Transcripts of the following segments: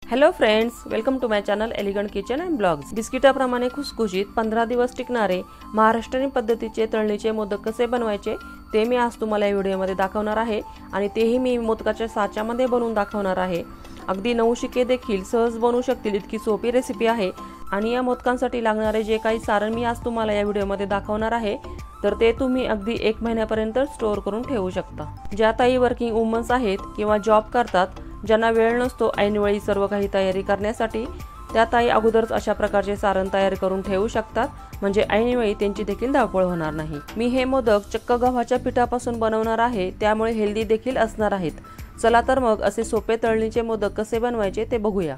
Hello friends, welcome to my channel elegant kitchen and blogs. बिस्किटाप्रमाणे खुसखुशीत 15 दिवस टिकणारे महाराष्ट्रीयन पद्धतीचे तळणीचे मोदक कसे बनवायचे ते मी आज तुम्हाला या व्हिडिओमध्ये दाखवणार आहे आणि तेही मी मोदकाच्या साच्यामध्ये बनवून दाखवणार आहे। अगदी नवशिके देखील सहज बनवू शकतील इतकी सोपी रेसिपी आहे आणि या मोदकांसाठी लागणारे जे काही सारण मी आज तुम्हाला या व्हिडिओमध्ये दाखवणार आहे तर ते तुम्ही अगदी 1 महिन्यापर्यंत स्टोअर करून ठेवू शकता। ज्या ताई वर्किंग वुमन्स आहेत किंवा जॉब करतात, ज्यांना वेळ नसतो ऐनवेळी सर्व काही तयारी करण्यासाठी, त्या ताई अगोदरच अशा प्रकारचे सारण तयार करून ठेवू शकतात, म्हणजे ऐनवेळी त्यांची देखील धावपळ होणार नाही। मी हे मोदक चक्क गव्हाच्या पिठापासून बनवणार आहे, त्यामुळे हेल्दी देखील असणार आहेत। चला तर मग असे सोपे तळणीचे मोदक कसे बनवायचे ते बघूया।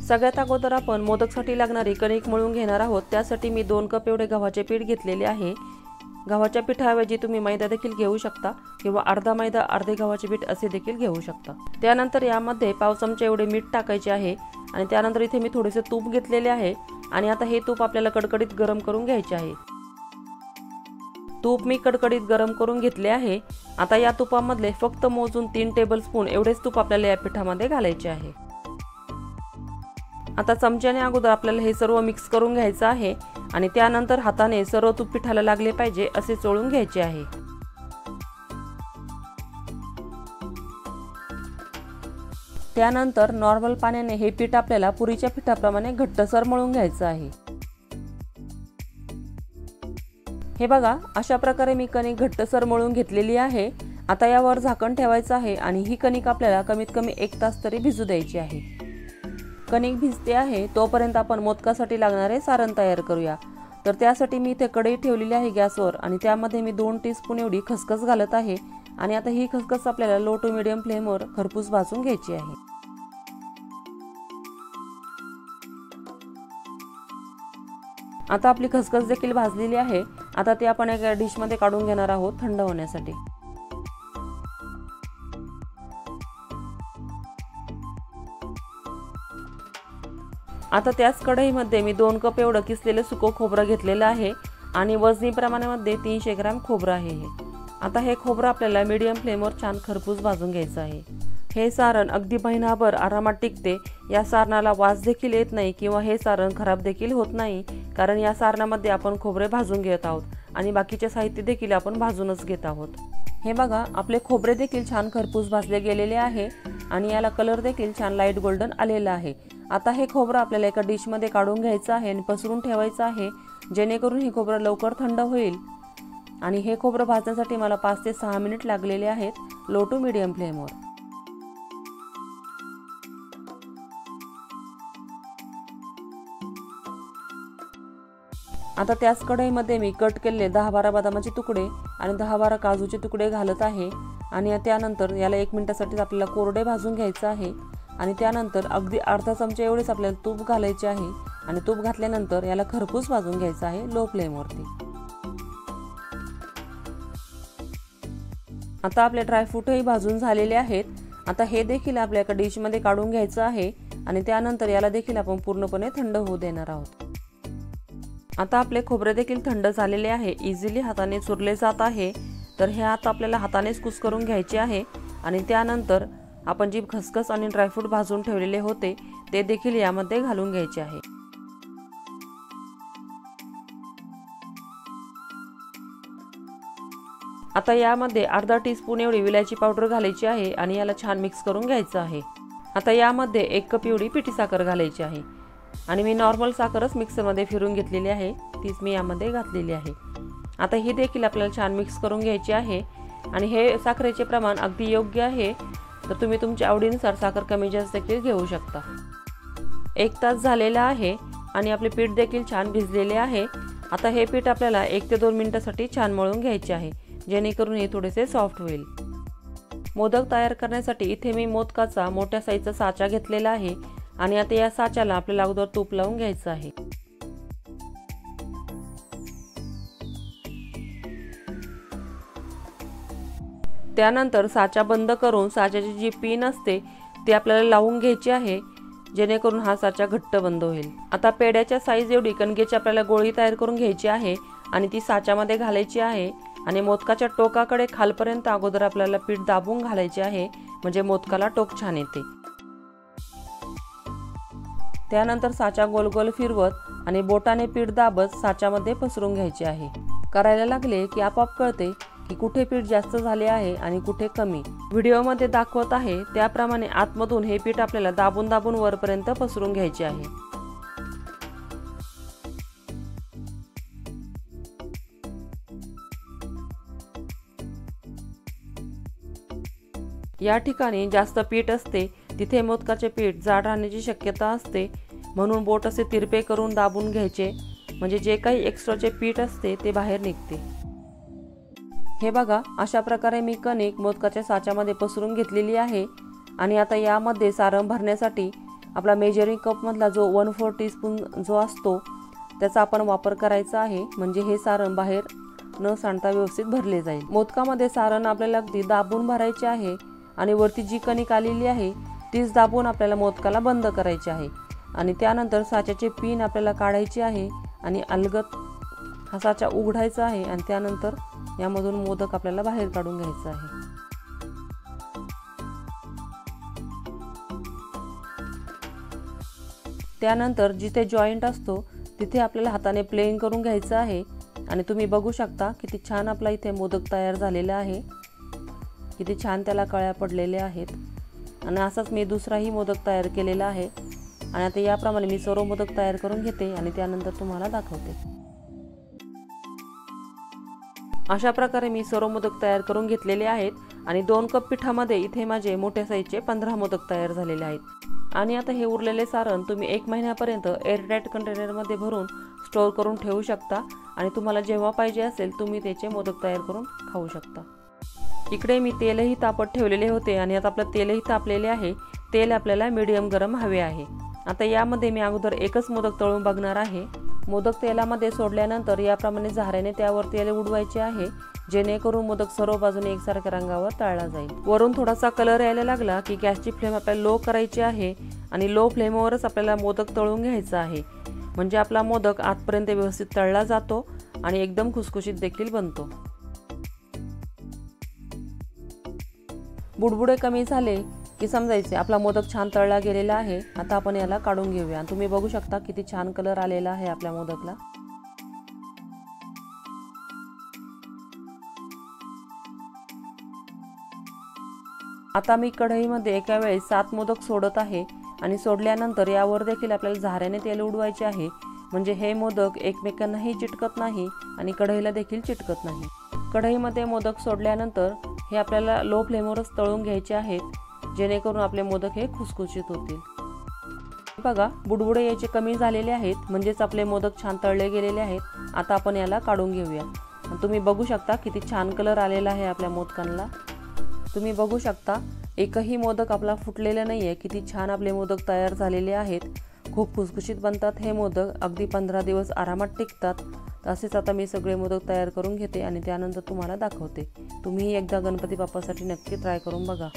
सगळ्यात अगोदर आपण मोदकसाठी लागणारी कणिक मळून घेणार आहोत। त्यासाठी मी 2 कप एवढे गव्हाचे पीठ घेतलेले आहे। गव्हाच्या पिठाऐवजी तुम्ही मैदा देखील घेऊ शकता किंवा अर्धा मैदा अर्धे गव्हाचे पीठ असे देखील घेऊ शकता। त्यानंतर यामध्ये पाव चमचा एवढे मीठ टाकायचे आहे आणि त्यानंतर इथे मी थोडेसे तूप घेतलेले आहे आणि आता हे तूप आपल्याला कडकडीत गरम करून घ्यायचे आहे। तूप मी कडकडीत गरम करून घेतले आहे। आता या तुपामध्ये फक्त मोजून 3 टेबलस्पून एवढेच तूप आपल्याला या पिठामध्ये घालायचे आहे। आता चमच्याने अगोदर आपल्याला हे सर्व मिक्स करून घ्यायचं आहे आणि त्यानंतर हाताने सर्व तूप पिठाला लागले पाहिजे असे चोळून घ्यायचे आहे। त्यानंतर नॉर्मल पाण्याने हे पीठ आपल्याला पुरीच्या पिठाप्रमाणे घट्टसर मळून घ्यायचं आहे। हे बघा, अशा प्रकारे मी कणिक घट्टसर मळून घेतलेली आहे। आता यावर झाकण ठेवायचं आहे आणि ही कणिक आपल्याला कमीत कमी 1 तास तरी भिजू द्यायची आहे। कणिक भिजते आहे तोपर्यंत आपण मोदकासाठी लागणारे सारण तयार करूया। तर त्यासाठी मी इथे कढई ठेवलेली आहे गॅसवर आणि त्यामध्ये मी 2 टीस्पून एवढी खसखस घालत आहे आणि आता ही खसखस आपल्याला लो टू मीडियम फ्लेमवर खरपूस भाजून घ्यायची आहे। आता आपली खसखस देखील भाजलेली आहे। आता ती आपण एका डिशमध्ये काढून घेणार आहोत थंड होण्यासाठी। आता त्याच कढईमध्ये मी 2 कप एवढं किसलेलं सुकं खोबरं घेतलेलं आहे आणि वजनी प्रमाणामध्ये 300 ग्रॅम खोबरं आहे हे। आता हे खोबरं आपल्याला मीडियम फ्लेमवर छान खरपूस भाजून घ्यायचं आहे। हे सारण अगदी महिनाभर आरामात टिकते। या सारणाला वास देखील येत नाही किंवा हे सारण खराब देखील होत नाही, कारण या सारणामध्ये आपण खोबरे भाजून घेत आहोत आणि बाकीचे साहित्य देखील आपण भाजूनच घेत आहोत। हे बघा, आपले खोबरे देखील छान खरपूस भाजले गेलेले आहे आणि याला कलर देखील छान लाईट गोल्डन आलेला आहे। आता हे खोबरं आपल्याला एका डिशमध्ये काढून घ्यायचं आहे आणि पसरून ठेवायचं आहे, जेणेकरून हे खोबरं लवकर थंड होईल। आणि हे खोबरं भाजण्यासाठी मला 5 ते 6 मिनिट लागलेले आहेत लो टू मीडियम फ्लेमवर। आता त्याच कढईमध्ये मी कट केलेले 10-12 बदामाचे तुकडे आणि 10-12 काजूचे तुकडे घालत आहे आणि त्यानंतर याला 1 मिनिटासाठी आपल्याला कोरडे भाजून घ्यायचं आहे आणि त्यानंतर अगदी अर्धा चमचा एवढेच आपल्याला तूप घालायचे आहे आणि तूप घातल्यानंतर याला खरपूस भाजून घ्यायचं आहे लो फ्लेमवरती। आता आपले ड्रायफ्रूटही भाजून झालेले आहेत। आता हे देखील आपल्या एका डिशमध्ये काढून घ्यायचं आहे आणि त्यानंतर याला देखील आपण पूर्णपणे थंड होऊ देणार आहोत। आता आपले खोबरे देखील थंड झालेले आहे, इझिली हाताने चुरले जात आहे। तर हे आता आपल्याला हातानेच कुस्करून घ्यायचे आहे आणि त्यानंतर आपण जी खसखस आणि ड्रायफ्रूट भाजून ठेवलेले होते ते देखील यामध्ये घालून घ्यायचे आहे। आता यामध्ये अर्धा टीस्पून एवढी विलायची पावडर घालायची आहे आणि याला छान मिक्स करून घ्यायचं आहे। आता यामध्ये 1 कप एवढी पिठी साखर घालायची आहे आणि मी नॉर्मल साखरच मिक्सरमध्ये फिरून घेतलेली आहे, तीच मी यामध्ये घातलेली आहे। आता ही देखील आपल्याला छान मिक्स करून घ्यायची आहे आणि हे साखरेचे प्रमाण अगदी योग्य आहे, तर तुम्ही तुमच्या आवडीनुसार साखर कमी जास्त देखील घेऊ शकता। 1 तास झालेला आहे आणि आपले पीठ देखील छान भिजलेले आहे। आता हे पीठ आपल्याला 1 ते 2 मिनिटांसाठी छान मळून घ्यायचे आहे, जेणेकरून हे थोडेसे सॉफ्ट होईल। मोदक तयार करण्यासाठी इथे मी मोदकाचा मोठ्या साईजचा साचा घेतलेला आहे आणि आता या साच्याला आपल्याला अगोदर तूप लावून घ्यायचं आहे। त्यानंतर साचा बंद करून साच्याची जी पिन असते ती आपल्याला लावून घ्यायची आहे, जेणेकरून हा साचा घट्ट बंद होईल। आता पेड्याच्या साईज एवढी कणकेची आपल्याला गोळी तयार करून घ्यायची आहे आणि ती साच्यामध्ये घालायची आहे आणि मोदकाच्या टोकाकडे खालपर्यंत अगोदर आपल्याला पीठ दाबून घालायचे आहे, म्हणजे मोदकाला टोक छान येते। त्यानंतर साचा गोल गोल फिरवत आणि बोटाने पीठ दाबत साच्यामध्ये पसरून घ्यायचे आहे। करायला लागले की आपोआप कळते की कुठे पीठ जास्त झाले आहे आणि कुठे कमी। व्हिडिओमध्ये दाखवत आहे त्याप्रमाणे आतमधून हे पीठ आपल्याला दाबून दाबून वरपर्यंत पसरून घ्यायचे आहे। या ठिकाणी जास्त पीठ असते तिथे मोदकाचे पीठ जाड राहण्याची शक्यता असते, म्हणून बोट असे तिरपे करून दाबून घ्यायचे, म्हणजे जे काही एक्स्ट्राचे पीठ असते ते बाहेर निघते। हे बघा, अशा प्रकारे मी कणिक मोदकाच्या साच्यामध्ये पसरून घेतलेली आहे। आणि आता यामध्ये सारण भरण्यासाठी आपला मेजरिंग कप मधला जो 1/4 टीस्पून जो असतो त्याचा आपण वापर करायचा आहे, म्हणजे हे सारण बाहेर न सांडता व्यवस्थित भरले जाईल। मोदकामध्ये सारण आपल्याला अगदी दाबून भरायचे आहे आणि वरती जी कणिक आलेली आहे तीच दाबून आपल्याला मोदकाला बंद करायचे आहे। आणि त्यानंतर साच्याचे पिन आपल्याला काढायचे आहे आणि अलगद हा साचा उघडायचा आहे आणि त्यानंतर यामधून मोदक आपल्याला बाहेर काढून घ्यायचा आहे। त्यानंतर जिथे जॉईंट असतो तिथे आपल्याला हाताने प्लेन करून घ्यायचं आहे। आणि तुम्ही बघू शकता किती छान आपला इथे मोदक तयार झालेला आहे, किती छान त्याला कळ्या पडलेल्या आहेत। आणि असाच मी दुसराही मोदक तयार केलेला आहे। आणि आता याप्रमाणे मी सर्व मोदक तयार करून घेते आणि त्यानंतर तुम्हाला दाखवते। अशा प्रकारे मी सर्व मोदक तयार करून घेतलेले आहेत आणि 2 कप पिठामध्ये इथे माझे मोठ्या साईजचे 15 मोदक तयार झालेले आहेत। आणि आता हे उरलेले सारण तुम्ही 1 महिन्यापर्यंत एअरटाईट कंटेनरमध्ये भरून स्टोअर करून ठेवू शकता आणि तुम्हाला जेव्हा पाहिजे असेल तुम्ही त्याचे मोदक तयार करून खाऊ शकता। इकडे मी तेलही तापत ठेवलेले होते आणि आता आपलं तेलही तापलेले आहे। तेल आपल्याला मीडियम गरम हवे आहे। आता यामध्ये मी अगोदर एकच मोदक तळून बघणार आहे। मोदक तेलामध्ये सोडल्यानंतर याप्रमाणे झाऱ्याने त्यावर तेल उडवायचे आहे, जेणेकरून मोदक सर्व बाजूने एकसारख्या रंगावर तळला जाईल। वरून थोडासा कलर यायला लागला की गॅसची फ्लेम आपल्याला लो करायची आहे आणि लो फ्लेमवरच आपल्याला मोदक तळून घ्यायचा आहे, म्हणजे आपला मोदक आतपर्यंत व्यवस्थित तळला जातो आणि एकदम खुसखुशीत देखील बनतो। बुडबुडे कमी झाले की समजायचे आपला मोदक छान तळला गेलेला आहे। आता आपण याला काढून घेऊया। तुम्ही बघू शकता किती छान कलर आलेला आहे आपल्या मोदकला। आता मी कढईमध्ये एका वेळी 7 मोदक सोडत आहे आणि सोडल्यानंतर यावर देखील आपल्याला झाऱ्याने तेल उडवायचे आहे, म्हणजे हे मोदक एकमेकांनाही चिटकत नाही आणि कढईला देखील चिटकत नाही। कढईमध्ये मोदक सोडल्यानंतर हे आपल्याला लो फ्लेमवरच तळून घ्यायचे आहेत, जेणेकरून आपले मोदक हे खुसखुशीत होतील। बघा, बुडबुडे याचे कमी झालेले आहेत, म्हणजेच आपले मोदक छान तळले गेलेले आहेत। आता आपण याला काढून घेऊया। तुम्ही बघू शकता किती छान कलर आलेला आहे आपल्या मोदकांना। तुम्ही बघू शकता एकही मोदक आपला फुटलेला नाहीये, किती छान आपले मोदक तयार झालेले आहेत। खूप खुसखुशीत बनतात हे मोदक, अगदी 15 दिवस आरामात टिकतात। तसेच आता मी सगळे मोदक तयार करून घेते आणि त्यानंतर तुम्हाला दाखवते। तुम्ही एकदा गणपती बाप्पासाठी नक्की ट्राय करून बघा।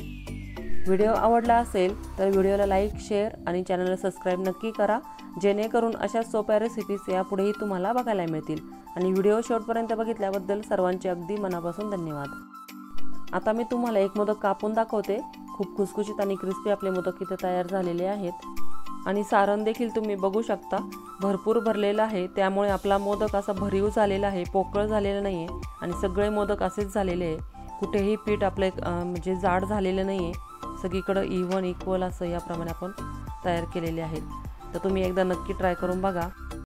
व्हिडिओ आवडला असेल तर व्हिडिओला लाईक, शेअर आणि चॅनलला सबस्क्राईब नक्की करा, जेणेकरून अशा सोप्या रेसिपीज यापुढेही तुम्हाला बघायला मिळतील। आणि व्हिडिओ शेवटपर्यंत बघितल्याबद्दल सर्वांचे अगदी मनापासून धन्यवाद। आता मी तुम्हाला एक मोदक कापून दाखवते। खूप खुसखुशीत आणि क्रिस्पी आपले मोदक इथे तयार झालेले आहेत आणि सारण देखील तुम्ही बघू शकता भरपूर भरलेलं आहे, त्यामुळे आपला मोदक असा भरीव झालेला आहे, पोकळ झालेला नाहीये आणि सगळे मोदक असेच झालेले आहे। कुठेही पीठ आपले म्हणजे जाड झालेलं नाहीये, सगळीकडे इव्हन इक्वल असं याप्रमाणे आपण तयार केलेले आहेत। तर तुम्ही एकदा नक्की ट्राय करून बघा।